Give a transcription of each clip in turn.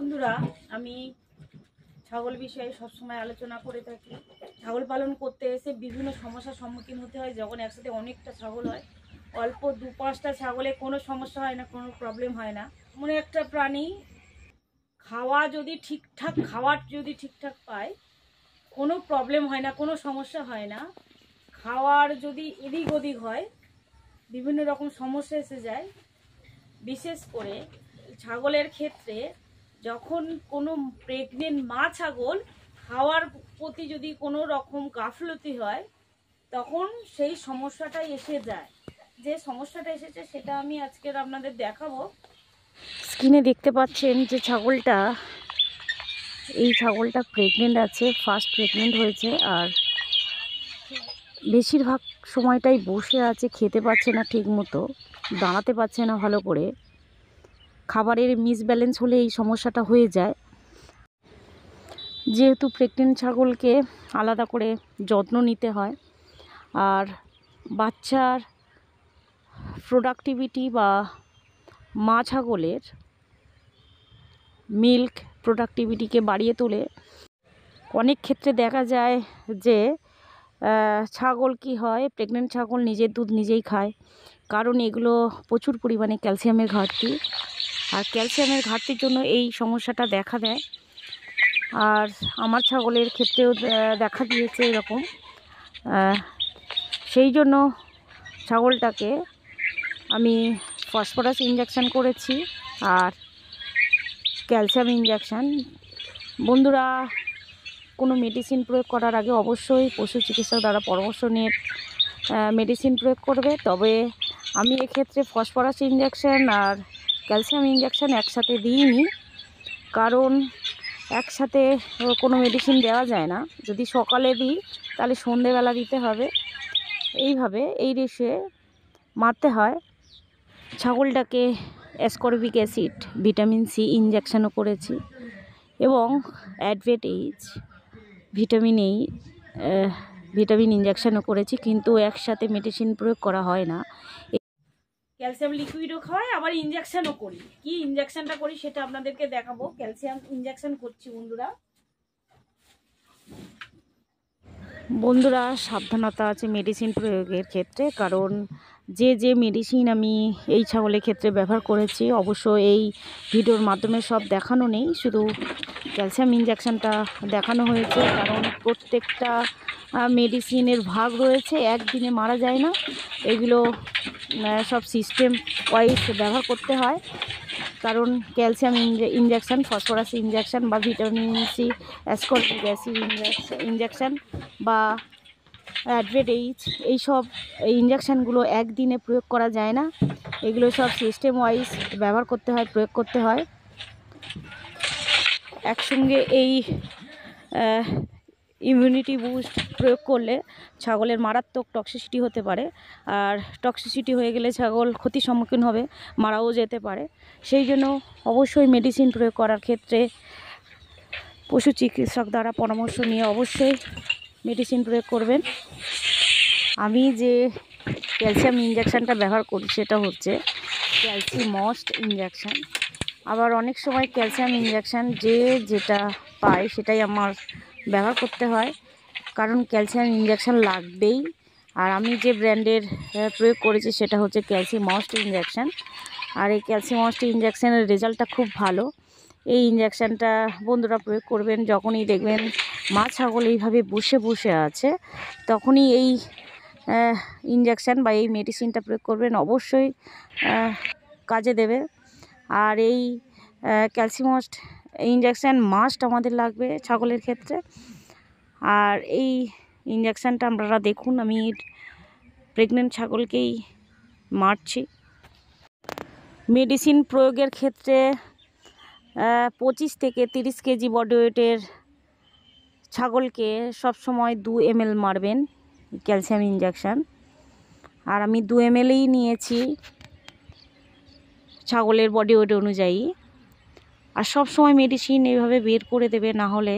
বন্ধুরা, আমি ছাগল বিষয়ে সবসময় আলোচনা করে থাকি। ছাগল পালন করতে এসে বিভিন্ন সমস্যার সম্মুখীন হতে হয়। যখন একসাথে অনেকটা ছাগল হয়, অল্প 2-5টা ছাগলে কোনো সমস্যা হয় না, কোনো প্রবলেম হয় না। এমন একটা প্রাণী, খাওয়ার যদি ঠিকঠাক পায়, কোনো প্রবলেম হয় না, কোনো সমস্যা হয় না। খাওয়ার যদি এদিক ওদিক হয়, বিভিন্ন রকম সমস্যা এসে যায়। বিশেষ করে ছাগলের ক্ষেত্রে যখন কোনো প্রেগনেন্ট মা ছাগল খাওয়ার প্রতি যদি কোনো রকম গাফলতি হয়, তখন সেই সমস্যাটাই এসে যায়। যে সমস্যাটা এসেছে সেটা আমি আজকের আপনাদের দেখাবো। স্ক্রিনে দেখতে পাচ্ছেন যে এই ছাগলটা প্রেগনেন্ট আছে, ফার্স্ট প্রেগনেন্ট হয়েছে। আর বেশিরভাগ সময়টাই বসে আছে, খেতে পাচ্ছে না ঠিক মতো, দাঁড়াতে পারছে না ভালো করে। খাবারের মিসব্যালেন্স হলে এই সমস্যাটা হয়ে যায়। যেহেতু প্রেগনেন্ট ছাগলকে আলাদা করে যত্ন নিতে হয়, আর বাচ্চার প্রোডাক্টিভিটি বা মা ছাগলের মিল্ক প্রোডাক্টিভিটিকে বাড়িয়ে তোলে। অনেক ক্ষেত্রে দেখা যায় যে ছাগল কি হয়, প্রেগনেন্ট ছাগল নিজের দুধ নিজেই খায়, কারণ এগুলো প্রচুর পরিমাণে ক্যালসিয়ামের ঘাটতি। আর ক্যালসিয়ামের ঘাটতির জন্য এই সমস্যাটা দেখা দেয়। আর আমার ছাগলের ক্ষেত্রেও দেখা দিয়েছে এরকম। সেই জন্য ছাগলটাকে আমি ফসফরাস ইঞ্জেকশান করেছি আর ক্যালসিয়াম ইঞ্জেকশান। বন্ধুরা, কোনো মেডিসিন প্রয়োগ করার আগে অবশ্যই পশু চিকিৎসক দ্বারা পরামর্শ নিয়ে মেডিসিন প্রয়োগ করবে। তবে আমি এক্ষেত্রে ফসফরাস ইঞ্জেকশান আর ক্যালসিয়াম ইঞ্জেকশান একসাথে দিইনি, কারণ একসাথে কোনো মেডিসিন দেওয়া যায় না। যদি সকালে দিই তাহলে সন্ধেবেলা দিতে হবে, এইভাবে এই রেশে মারতে হয়। ছাগলটাকে অ্যাসকর্বিক অ্যাসিড, ভিটামিন সি ইঞ্জেকশানও করেছি এবং অ্যাডভেটেজ ভিটামিন ইঞ্জেকশানও করেছি, কিন্তু একসাথে মেডিসিন প্রয়োগ করা হয় না। ক্যালসিয়াম লিকুইডও খাওয়াই, আবার ইঞ্জেকশানও করি। কি ইঞ্জেকশানটা করি সেটা আপনাদেরকে দেখাবো। ক্যালসিয়াম ইঞ্জেকশান করছি বন্ধুরা, সাবধানতা আছে মেডিসিন প্রয়োগের ক্ষেত্রে, কারণ যে মেডিসিন আমি এই ছাগলের ক্ষেত্রে ব্যবহার করেছি, অবশ্য এই ভিডিওর মাধ্যমে সব দেখানো নেই, শুধু ক্যালসিয়াম ইঞ্জেকশানটা দেখানো হয়েছে। কারণ প্রত্যেকটা মেডিসিনের ভাগ রয়েছে, একদিনে মারা যায় না, এগুলো সব সিস্টেম ওয়াইজ ব্যবহার করতে হয়। কারণ ক্যালসিয়াম ইঞ্জেকশান, ফসফরাস ইঞ্জেকশান বা vitamin C ascorbic acid injection বা অ্যাডভেটেজ, এইসব ইঞ্জেকশানগুলো একদিনে প্রয়োগ করা যায় না, এগুলো সব সিস্টেম ওয়াইজ ব্যবহার করতে হয়, প্রয়োগ করতে হয়। একসঙ্গে এই ইমিউনিটি বুস্ট প্রয়োগ করলে ছাগলের মারাত্মক টক্সিসিটি হতে পারে, আর টক্সিসিটি হয়ে গেলে ছাগল ক্ষতির সম্মুখীন হবে, মারাও যেতে পারে। সেই জন্য অবশ্যই মেডিসিন প্রয়োগ করার ক্ষেত্রে পশু চিকিৎসক দ্বারা পরামর্শ নিয়ে অবশ্যই মেডিসিন প্রয়োগ করবেন। আমি যে ক্যালসিয়াম ইঞ্জেকশানটা ব্যবহার করি সেটা হচ্ছে ক্যালসিমস্ট ইঞ্জেকশান। আবার অনেক সময় ক্যালসিয়াম ইঞ্জেকশান যেটা পায় সেটাই আমার ব্যবহার করতে হয়, কারণ ক্যালসিয়াম ইঞ্জেকশান লাগবেই। আর আমি যে ব্র্যান্ডের প্রয়োগ করেছি সেটা হচ্ছে ক্যালসিমস্ট ইঞ্জেকশান। আর এই ক্যালসিমস্ট ইঞ্জেকশানের রেজাল্টটা খুব ভালো। এই ইঞ্জেকশানটা বন্ধুরা প্রয়োগ করবেন যখনই দেখবেন মা ছাগল এইভাবে বসে আছে, তখনই এই ইঞ্জেকশান বা এই মেডিসিনটা প্রয়োগ করবেন, অবশ্যই কাজে দেবে। আর এই ক্যালসিমস্ট ইঞ্জেকশান মাস্ট আমাদের লাগবে ছাগলের ক্ষেত্রে। আর এই ইঞ্জেকশানটা আপনারা দেখুন, আমি প্রেগনেন্ট ছাগলকেই মারছি। মেডিসিন প্রয়োগের ক্ষেত্রে 25 থেকে 30 কেজি বডি ওয়েটের ছাগলকে সবসময় 2 ml মারবেন ক্যালসিয়াম ইঞ্জেকশান। আর আমি 2 mlই নিয়েছি ছাগলের বডি ওয়েট অনুযায়ী। আর সব সময় মেডিসিন এইভাবে বের করে দেবে, না হলে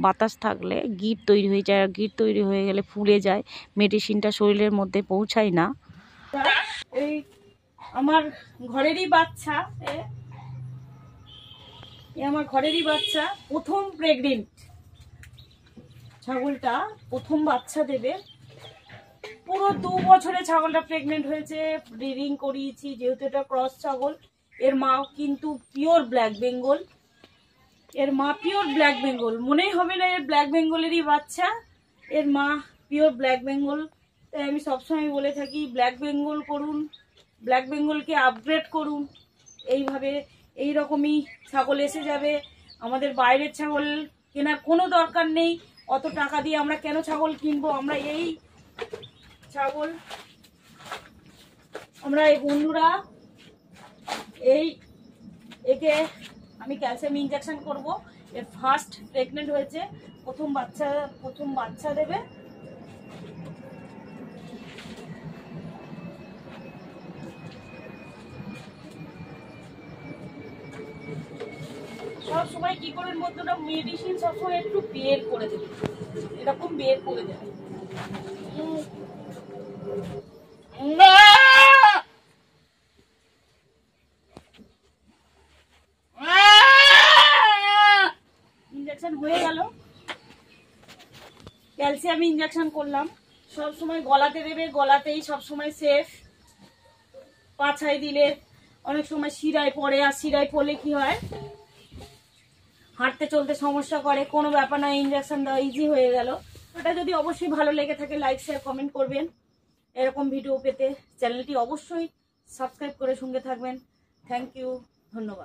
বাতাস থাকলে গিঁট তৈরি হয়ে যায়, আর গিঁট তৈরি হয়ে গেলে ফুলে যায়, মেডিসিনটা শরীরের মধ্যে পৌঁছায় না। এই আমার ঘরেরই বাচ্চা, এ আমার ঘরেরই বাচ্চা, প্রথম প্রেগনেন্ট ছাগলটা, প্রথম বাচ্চা দেবে। পুরো 2 বছরে ছাগলটা প্রেগনেন্ট হয়েছে, ব্রিডিং করিয়েছি। যেহেতু এটা ক্রস ছাগল, এর মা কিন্তু পিওর ব্ল্যাক বেঙ্গল। এর মা পিওর ব্ল্যাক বেঙ্গল, মনেই হবে না এর ব্ল্যাক বেঙ্গলেরই বাচ্চা। এর মা পিওর ব্ল্যাক বেঙ্গল। তাই আমি সবসময় বলে থাকি ব্ল্যাক বেঙ্গল করুন, ব্ল্যাক বেঙ্গলকে আপগ্রেড করুন। এইভাবে এই রকমই ছাগল এসে যাবে। আমাদের বাইরের ছাগল কেনার কোনো দরকার নেই। অত টাকা দিয়ে আমরা কেন ছাগল কিনবো? আমরা এই ছাগল, আমরা এই বন্ধুরা একে আমি ক্যালসিয়াম ইনজেকশন করব। এর ফার্স্ট প্রেগনেন্ট হয়েছে, প্রথম বাচ্চা দেবে। সব সময় কি করবেন বন্ধুরা, মেডিসিন সবসময় একটু বের করে দেবে, এরকম বের করে দেবে। ইনজেকশন হয়ে গেল, ক্যালসিয়াম ইনজেকশন করলাম। সব সময় গলাতে দেবে, গলাতেই সব সময় সেফ। পাছায় দিলে অনেক সময় শিরায় পড়ে, আর শিরায় পড়লে কি হয়, হাঁটতে চলতে সমস্যা করে। কোনো ব্যাপার না, ইনজেকশন দেওয়া ইজি হয়ে গেল। ওটা যদি অবশ্যই ভালো লেগে থাকে লাইক শেয়ার কমেন্ট করবেন। এরকম ভিডিও পেতে চ্যানেলটি অবশ্যই সাবস্ক্রাইব করে সঙ্গে থাকবেন। থ্যাংক ইউ, ধন্যবাদ।